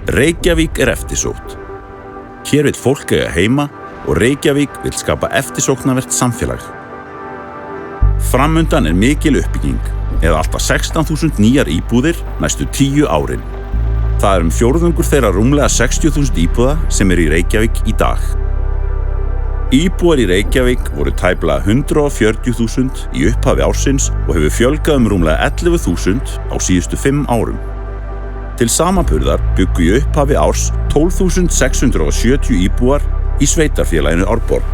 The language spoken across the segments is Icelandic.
Reykjavík eftirsótt. Hér vill fólk eiga heima og Reykjavík vill skapa eftirsóknarvert samfélag. Framundan mikil uppbygging, eða alltaf 16.000 nýjar íbúðir næstu 10 árin. Það fjórðungur þeirra rúmlega 60.000 íbúða sem í Reykjavík í dag. Íbúar í Reykjavík voru tæplega 140.000 í upphafi ársins og hefur fjölgað rúmlega 11.000 á síðustu 5 árum. Til samanburðar bjuggu í upphafi árs 12.670 íbúar í sveitarfélaginu Árborg.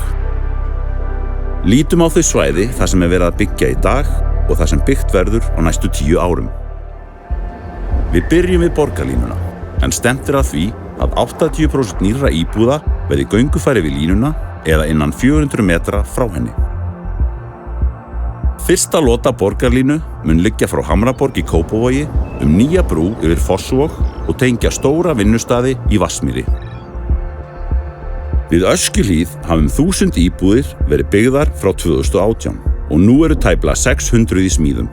Lítum á þau svæði þar sem verið að byggja í dag og þar sem byggt verður á næstu 10 árum. Við byrjum við borgarlínuna, en stefnt að því að 80% nýrra íbúða verði göngufæri við línuna eða innan 400 metra frá henni. Fyrsta lota borgarlínu mun liggja frá Hamraborg í Kópavogi nýja brú yfir Fossvog og tengja stóra vinnustaði í Vatnsmýri. Við Öskjuhlíð hafa 1000 íbúðir verið byggðar frá 2018 og nú eru tæplega 600 í smíðum.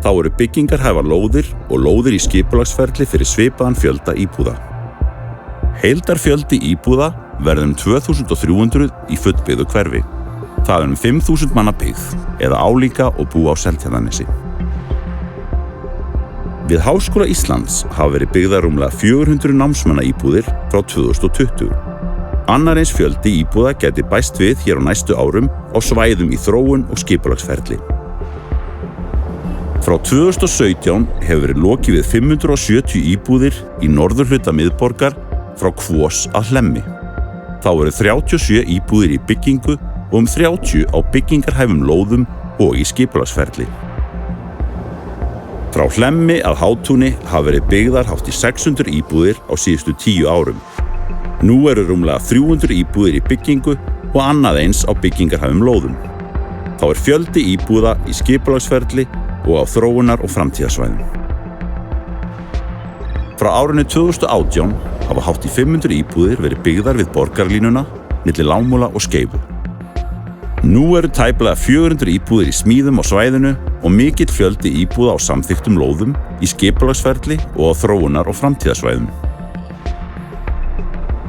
Þá eru byggingarhæfar lóðir og lóðir í skipulagsferli fyrir svipaðan fjölda íbúða. Heildarfjöldi íbúða verður 2300 í fullbyggðu hverfi. Það 5.000 manna byggð eða álíka og búa á Seltjarnarnesi. Við Háskóla Íslands hafa verið byggðar rúmlega 400 námsmanna íbúðir frá 2020. Annar eins fjöldi íbúða gæti bæst við hér á næstu árum á svæðum í þróun og skipulagsferli. Frá 2017 hefur verið lokið við 570 íbúðir í norðurhluta miðborgar frá Kvos að Hlemmi. Þá eru 37 íbúðir í byggingu og 30 á byggingarhæfum lóðum og í skipulagsferli. Frá Hlemmi að Hátúni hafa verið byggðar hátt í 600 íbúðir á síðustu 10 árum. Nú eru rúmlega 300 íbúðir í byggingu og annað eins á byggingarhæfum lóðum. Þá fjöldi íbúða í skipulagsferli og á þróunar- og framtíðarsvæðum. Frá árinu 2018 hafa hátt í 500 íbúðir verið byggðar við borgarlínuna milli Lágmúla og Skeifu. Nú eru tæplega 400 íbúðir í smíðum á svæðinu og mikill fjöldi íbúða á samþykktum lóðum í skipulagsferli og á þróunar- og framtíðarsvæðum.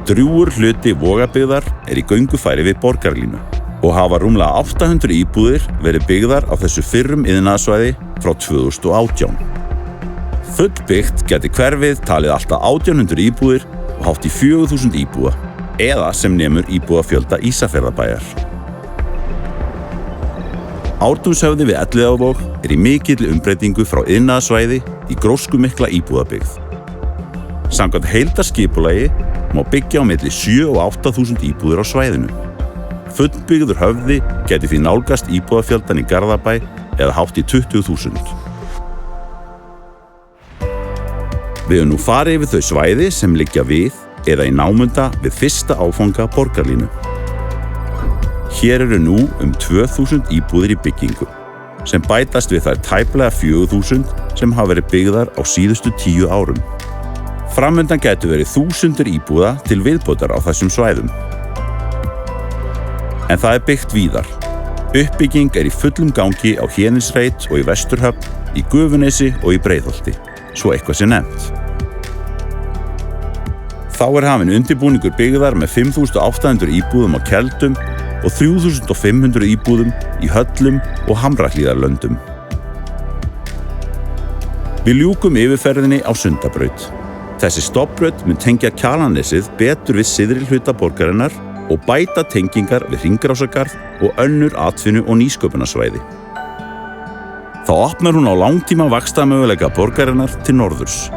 Drjúgur hluti Vogabyggðar í göngufæri við borgarlínu og hafa rúmlega 800 íbúðir verið byggðar á þessu fyrrum iðnaðarsvæði frá 2018. Fullbyggt gæti hverfið talið alltaf 1800 íbúðir og hátt í 4.000 íbúða, eða sem nemur íbúðafjölda Ísafjarðarbæjar. Ártúnshöfði við Elliðavog í mikilli umbreytingu frá iðnaðarsvæði í gróskumikla íbúðabyggð. Samkvæmt heildarskipulagi má byggja á milli 7.000 og 8.000 íbúðir á svæðinu. Fullbyggður höfði gæti því nálgast íbúðafjöldan í Garðabæ eða hátt í 20.000. Við höfum nú farið yfir þau svæði sem liggja við eða í námunda við fyrsta áfanga borgarlínu. Hér eru nú 2.000 íbúðir í byggingu, sem bætast við þær tæplega 4.000 sem hafa verið byggðar á síðustu 10 árum. Framundan gætu verið 1000 íbúða til viðbótar á þessum svæðum. En það byggt víðar. Uppbygging í fullum gangi á Héðinsreit og í Vesturhöfn, í Gufunesi og í Breiðholti, svo eitthvað sé nefnt. Þá hafinn undirbúningur byggðar með 5.800 íbúðum á Keldum og 3.500 íbúðum í Höllum og Hamrahlíðarlöndum. Við ljúkum yfirferðinni á Sundabraut. Þessi stofnbraut mun tengja Kjalarnesið betur við syðri hluta borgarinnar og bæta tengingar við Hringrásargarð og önnur atvinnu- og nýsköpunarsvæði. Þá opnar hún á langtíma vaxtarmöguleika borgarinnar til norðurs.